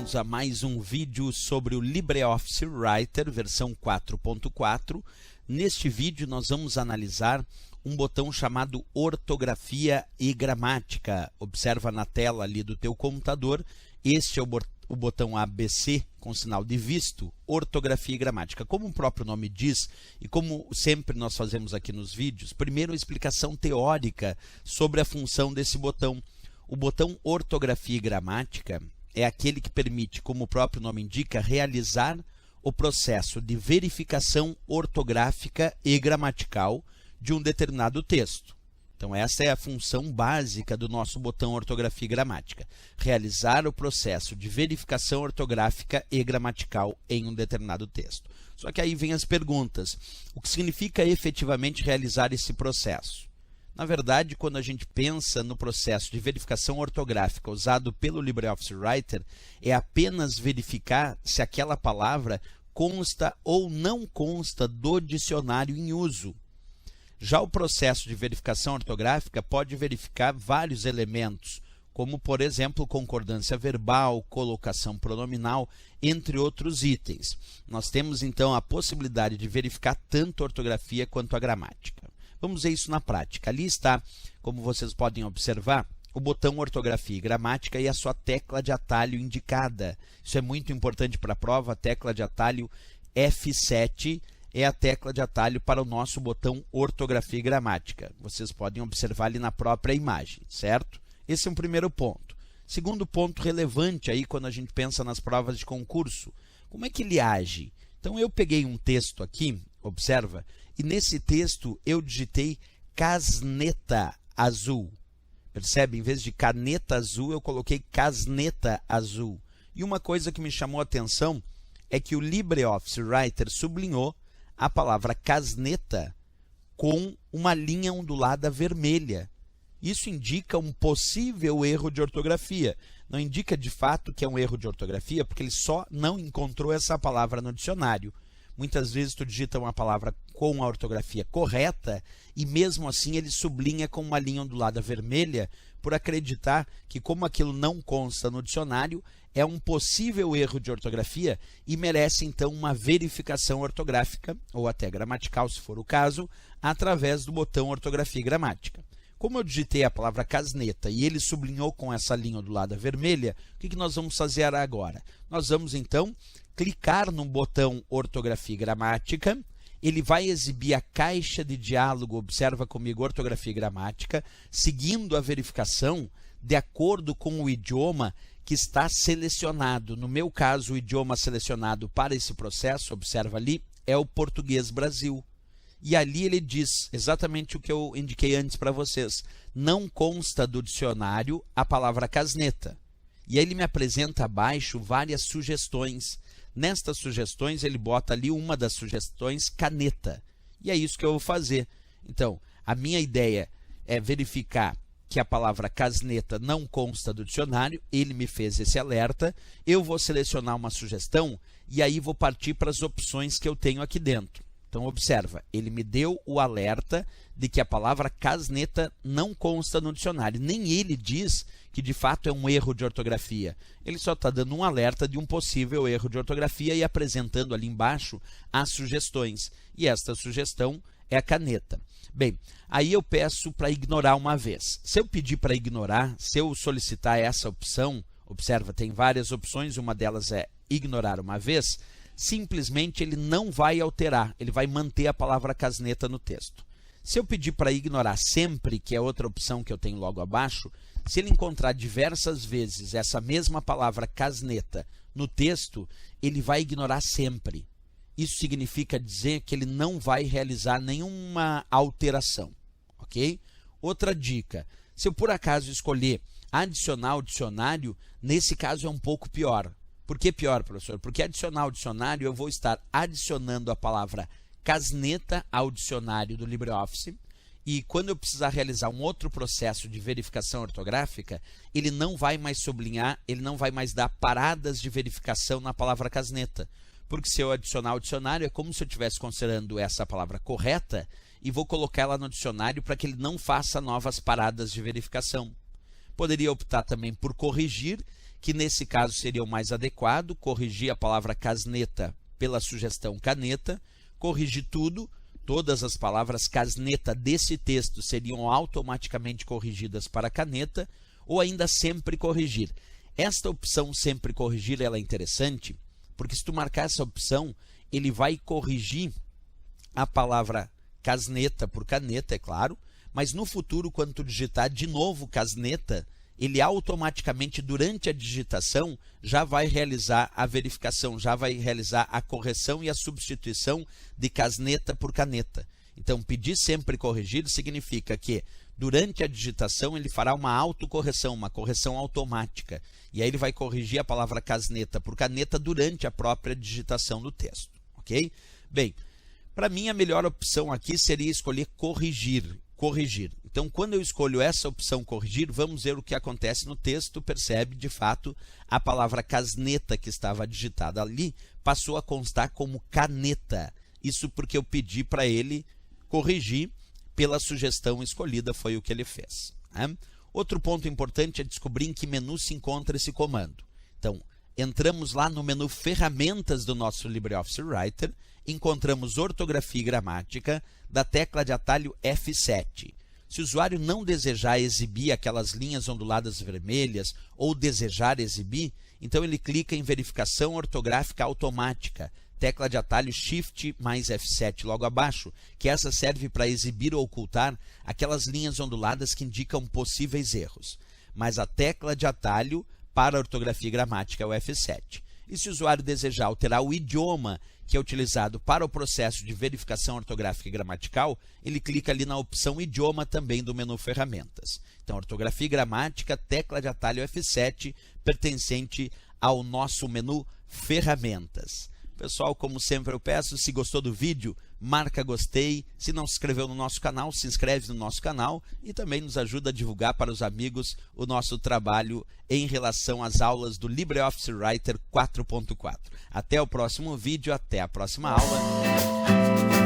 bem-vindos a mais um vídeo sobre o LibreOffice Writer versão 4.4. Neste vídeo nós vamos analisar um botão chamado ortografia e gramática. Observa na tela ali do teu computador, este é o botão ABC com sinal de visto, ortografia e gramática. Como o próprio nome diz, e como sempre nós fazemos aqui nos vídeos, primeiro a explicação teórica sobre a função desse botão. O botão ortografia e gramática é aquele que permite, como o próprio nome indica, realizar o processo de verificação ortográfica e gramatical de um determinado texto. Então essa é a função básica do nosso botão ortografia e gramática, realizar o processo de verificação ortográfica e gramatical em um determinado texto. Só que aí vem as perguntas: o que significa efetivamente realizar esse processo? Na verdade, quando a gente pensa no processo de verificação ortográfica usado pelo LibreOffice Writer, é apenas verificar se aquela palavra consta ou não consta do dicionário em uso. Já o processo de verificação ortográfica pode verificar vários elementos, como, por exemplo, concordância verbal, colocação pronominal, entre outros itens. Nós temos, então, a possibilidade de verificar tanto a ortografia quanto a gramática. Vamos ver isso na prática. Ali está, como vocês podem observar, o botão ortografia e gramática e a sua tecla de atalho indicada. Isso é muito importante para a prova. A tecla de atalho F7 é a tecla de atalho para o nosso botão ortografia e gramática. Vocês podem observar ali na própria imagem, certo? Esse é um primeiro ponto. Segundo ponto relevante aí quando a gente pensa nas provas de concurso, como é que ele age? Então eu peguei um texto aqui, observa, e nesse texto eu digitei casneta azul. Percebe? Em vez de caneta azul, eu coloquei casneta azul. E uma coisa que me chamou a atenção é que o LibreOffice Writer sublinhou a palavra casneta com uma linha ondulada vermelha. Isso indica um possível erro de ortografia. Não indica de fato que é um erro de ortografia, porque ele só não encontrou essa palavra no dicionário. Muitas vezes tu digita uma palavra com a ortografia correta e mesmo assim ele sublinha com uma linha ondulada vermelha por acreditar que, como aquilo não consta no dicionário, é um possível erro de ortografia e merece então uma verificação ortográfica ou até gramatical, se for o caso, através do botão ortografia e gramática. Como eu digitei a palavra casneta e ele sublinhou com essa linha ondulada vermelha, o que nós vamos fazer agora? Nós vamos então clicar no botão ortografia e gramática, ele vai exibir a caixa de diálogo, observa comigo, ortografia e gramática, seguindo a verificação de acordo com o idioma que está selecionado. No meu caso, o idioma selecionado para esse processo, observa ali, é o português Brasil. E ali ele diz exatamente o que eu indiquei antes para vocês. Não consta do dicionário a palavra casneta. E aí ele me apresenta abaixo várias sugestões. Nestas sugestões, ele bota ali uma das sugestões, caneta. E é isso que eu vou fazer. Então, a minha ideia é verificar que a palavra casneta não consta do dicionário. Ele me fez esse alerta. Eu vou selecionar uma sugestão e aí vou partir para as opções que eu tenho aqui dentro. Então, observa, ele me deu o alerta de que a palavra casneta não consta no dicionário. Nem ele diz que, de fato, é um erro de ortografia. Ele só está dando um alerta de um possível erro de ortografia e apresentando ali embaixo as sugestões. E esta sugestão é a caneta. Bem, aí eu peço para ignorar uma vez. Se eu pedir para ignorar, se eu solicitar essa opção, observa, tem várias opções, uma delas é ignorar uma vez, simplesmente ele não vai alterar, ele vai manter a palavra casneta no texto. Se eu pedir para ignorar sempre, que é outra opção que eu tenho logo abaixo, se ele encontrar diversas vezes essa mesma palavra casneta no texto, ele vai ignorar sempre. Isso significa dizer que ele não vai realizar nenhuma alteração, ok? Outra dica, se eu por acaso escolher adicionar ao dicionário, nesse caso é um pouco pior. Por que pior, professor? Porque adicionar ao dicionário, eu vou estar adicionando a palavra casneta ao dicionário do LibreOffice e quando eu precisar realizar um outro processo de verificação ortográfica, ele não vai mais sublinhar, ele não vai mais dar paradas de verificação na palavra casneta. Porque se eu adicionar ao dicionário, é como se eu estivesse considerando essa palavra correta e vou colocar ela no dicionário para que ele não faça novas paradas de verificação. Poderia optar também por corrigir que nesse caso seria o mais adequado, corrigir a palavra casneta pela sugestão caneta, corrigir tudo, todas as palavras casneta desse texto seriam automaticamente corrigidas para caneta, ou ainda sempre corrigir. Esta opção sempre corrigir ela é interessante, porque se tu marcar essa opção, ele vai corrigir a palavra casneta por caneta, é claro, mas no futuro, quando tu digitar de novo casneta, ele automaticamente, durante a digitação, já vai realizar a verificação, já vai realizar a correção e a substituição de casneta por caneta. Então, pedir sempre corrigir significa que, durante a digitação, ele fará uma autocorreção, uma correção automática. E aí ele vai corrigir a palavra casneta por caneta durante a própria digitação do texto. Ok? Bem, para mim a melhor opção aqui seria escolher corrigir. Então, quando eu escolho essa opção corrigir, vamos ver o que acontece no texto. Percebe, de fato, a palavra casneta que estava digitada ali passou a constar como caneta. Isso porque eu pedi para ele corrigir pela sugestão escolhida, foi o que ele fez. Né? Outro ponto importante é descobrir em que menu se encontra esse comando. Então, entramos lá no menu Ferramentas do nosso LibreOffice Writer, encontramos Ortografia e Gramática, da tecla de atalho F7. Se o usuário não desejar exibir aquelas linhas onduladas vermelhas ou desejar exibir, então ele clica em Verificação Ortográfica Automática, tecla de atalho Shift mais F7 logo abaixo, que essa serve para exibir ou ocultar aquelas linhas onduladas que indicam possíveis erros. Mas a tecla de atalho para ortografia e gramática é o F7. E se o usuário desejar alterar o idioma que é utilizado para o processo de verificação ortográfica e gramatical, ele clica ali na opção Idioma também do menu Ferramentas. Então, ortografia e gramática, tecla de atalho F7, pertencente ao nosso menu Ferramentas. Pessoal, como sempre eu peço, se gostou do vídeo, marca gostei. Se não se inscreveu no nosso canal, se inscreve no nosso canal e também nos ajuda a divulgar para os amigos o nosso trabalho em relação às aulas do LibreOffice Writer 4.4. Até o próximo vídeo, até a próxima aula.